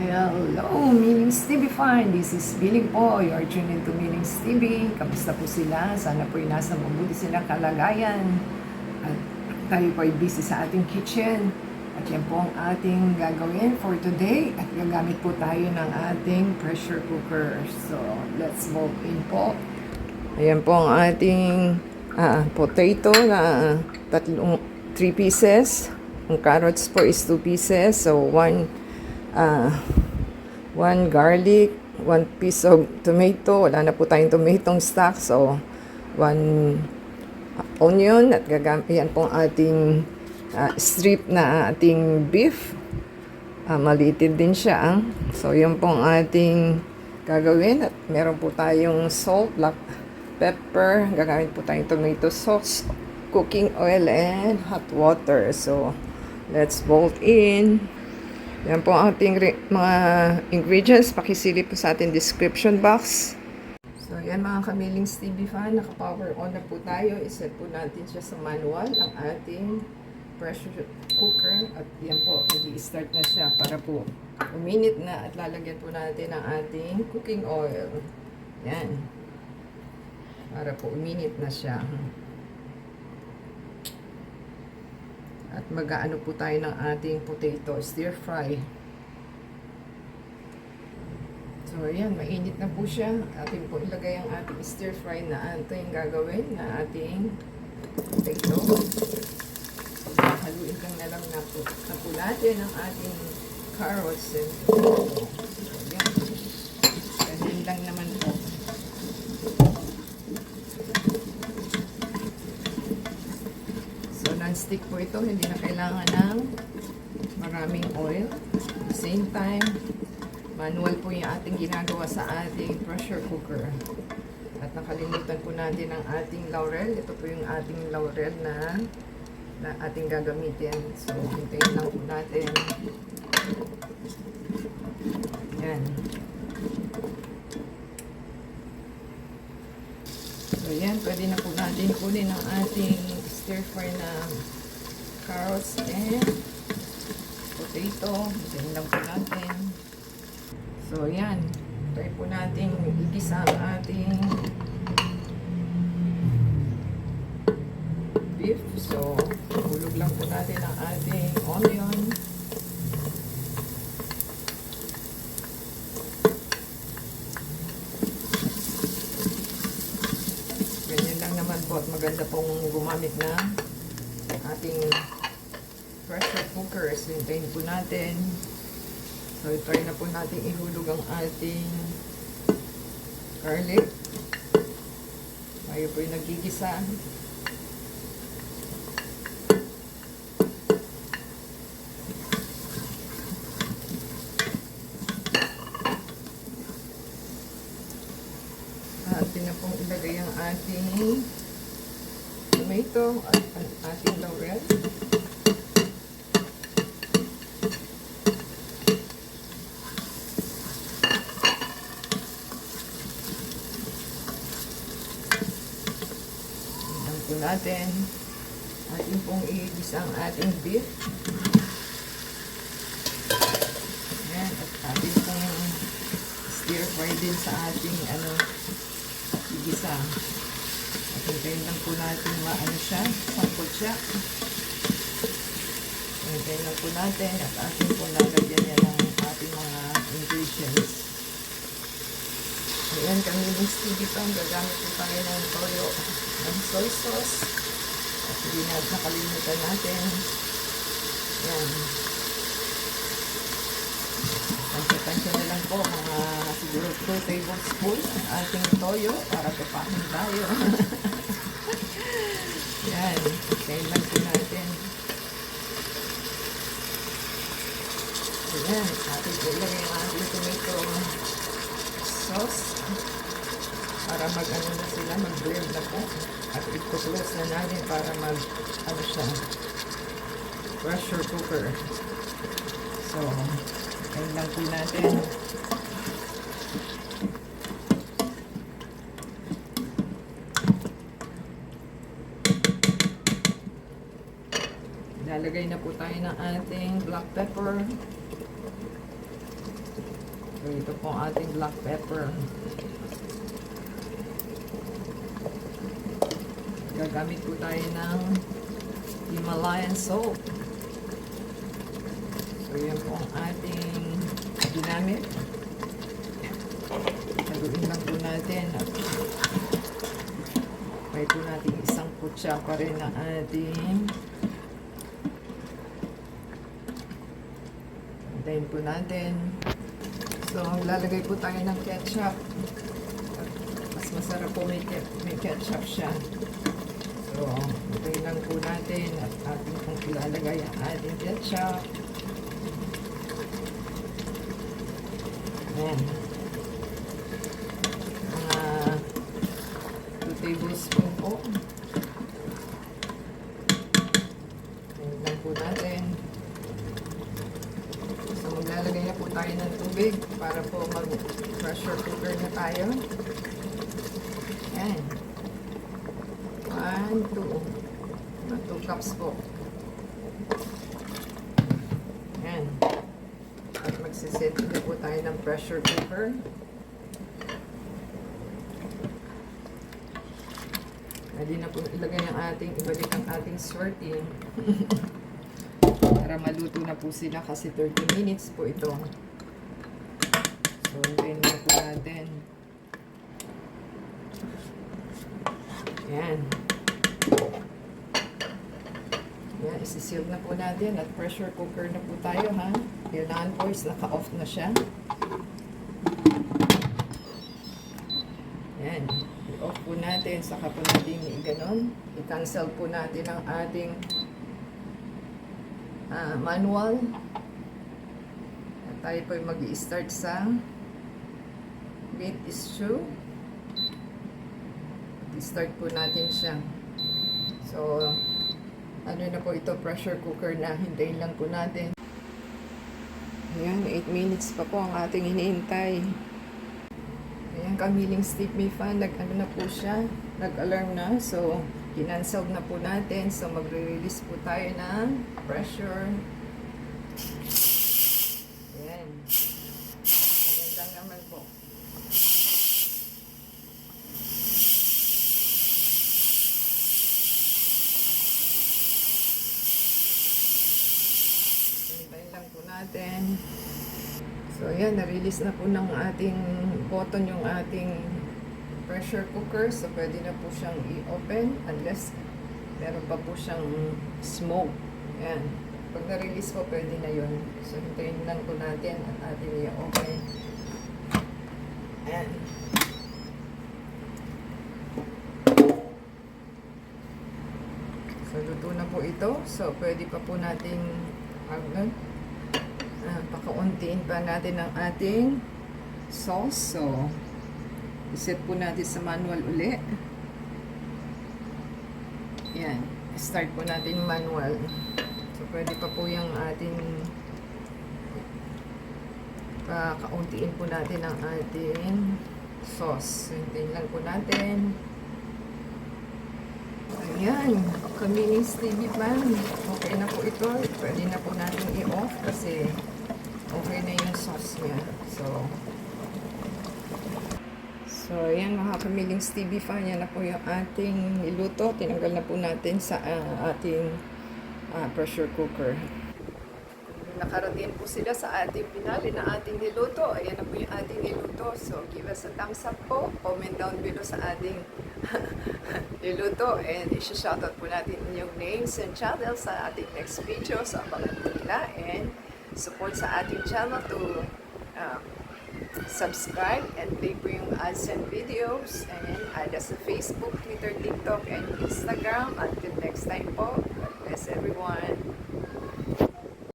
Hello, Meanings TV Fan. This is Billy po. You are tuned into Meanings TV. Kamusta po sila? Sana po nasa mabuti silang kalagayan. At tayo po ay busy sa ating kitchen. At yan po ang ating gagawin for today. At gagamit po tayo ng ating pressure cooker. So, let's move in po. Ayan po ang ating potato na 3 pieces. Ang carrots po is 2 pieces. So, 1 garlic, 1 piece of tomato. Wala na po tayong tomato stock. So, 1 onion. At yan po ang ating strip na ating beef. Malitid din siya. So, yun po ang ating gagawin. At meron po tayong salt, black pepper. Gagamit po tayong tomato sauce, cooking oil, and hot water. So, let's bolt in. Yan po ang ating mga ingredients. Pakisilip po sa ating description box. So, yan mga kamilings TV fan. Naka-power on na po tayo. Iset po natin siya sa manual ang ating pressure cooker. At yan po, i-start na siya para po uminit na. At lalagyan po natin ang ating cooking oil. Yan. Para po uminit na siya. At mag-aano po tayo ng ating potato stir fry. So, ayan, mainit na po siya. Atin po ilagay ang ating stir fry na ating gagawin na ating potato. Haluin lang na lang na po natin ang ating carrots and potato. So, ayan. Ganyan lang naman po. Non-stick po ito, hindi na kailangan ng maraming oil. At the same time, manual po yung ating ginagawa sa ating pressure cooker. At nakalimutan po natin ang ating laurel. Ito po yung ating laurel na ating gagamitin. So, hintayin lang po natin. Yan. So, yan. Pwede na po natin kunin ang ating stir fry na carrots and potato. Hintayin lang po natin. So, yan. Try po natin igisa ang ating beef. So, hulog lang po natin ang ating onion. Ganyan lang naman po at maganda pong gumamit na ating pressure cooker. So, hintayin po natin. So, try na po natin ihulog ang ating garlic. Tayo po yung nagigisa. Atin na pong ilagay ang ating tomato at ang ating laurel. Tignan po natin. Atin pong igisa ang ating beef. Ayan. At atin pong stir fry din sa ating igisa. At hintayin lang po natin maano siya, sampot siya. Hintayin lang po natin at atin po lalagyan yan ng ating mga ingredients. Ayan, kami yung sticky ito. Gagamit po tayo ng toyo ng soy sauce. At hindi na nakalimutan natin. Ayan. Tansya na lang po, mga siguro 2 tablespoons ang ating toyo para tupahin tayo. Yan, pagkain lang po natin. Ayan, ating ilagay ang ating tomato sauce para mag-ano na sila, mag-blend na po. At i-close na natin para siya, pressure cooker. So, ayan lang po natin. Lalagay na po tayo ng ating black pepper. ito po ang ating black pepper. Gagamit po tayo ng Himalayan salt. So, yan po ang ating ginamit. Haluin lang po natin at may po natin isang kutsa pa rin na ating antayin po natin. So, lalagay po tayo ng ketchup. Mas masarap po may ketchup siya. So, antayin lang po natin at ating pong ilalagay ang ating ketchup. Ayan. 2 tablespoon po. Ayan lang po natin. So, maglalagay na po tayo ng tubig para po mag-pressure cooker na tayo. Ayan. 2 cups po. Ayan. At magsiset na po tayo ng pressure cooker. Pwede na po ilagay ang ibalik ang ating swerte. Para maluto na po sila kasi 30 minutes po ito. So, hintayin na po natin. Ayan. Ayan, isiseal na po natin at pressure cooker na po tayo, ha? Kailangan po is naka-off na siya. Ayan. I-off po natin, saka po natin i-ganon. I-cancel po natin ang ating manual. At tayo po mag-i-start sa beef stew. I-start po natin siya. So, ano na po ito, pressure cooker na. Hintayin lang po natin. Ayan, 8 minutes pa po ang ating hinihintay. Ayan, kamiling steak may fan. Nag-ano na po siya. Nag-alarm na. So, kinancel na po natin. So, magre-release po tayo ng pressure. Ayan. Ayan lang naman po. Hintayin lang po natin. So, ayan, na-release na po ng ating button yung ating pressure cooker. So, pwede na po siyang i-open unless meron pa po siyang smoke. Ayan. Pag na-release po, pwede na yun. So, hintayin lang po natin at ating i-open. Ayan. So, luto na po ito. So, pwede pa po natin pakauntiin pa natin ang ating sauce. So, iset po natin sa manual uli. Yan. Start po natin manual. So, pwede pa po yung ating pakauntiin po natin ang ating sauce. So, hintayin lang po natin. Ayan. Kamiling stevie pan. Okay na po ito. Pwede na po natin i-off kasi okay na yung sauce niya. So, ayan mga kamiling stevie fan. Yan na po yung ating niluto. Tinanggal na po natin sa ating pressure cooker. Nakarating po sila sa ating pinali na ating niluto. Ayan na po yung ating niluto. So, give us a thumbs up po. Comment down below sa ating niluto. And isa-shoutout po natin yung names and channels sa ating next video. So, abangan po nila. And support sa ating channel to subscribe and play po yung ads and videos. And add us sa Facebook, Twitter, TikTok, and Instagram. Until next time po. God bless everyone.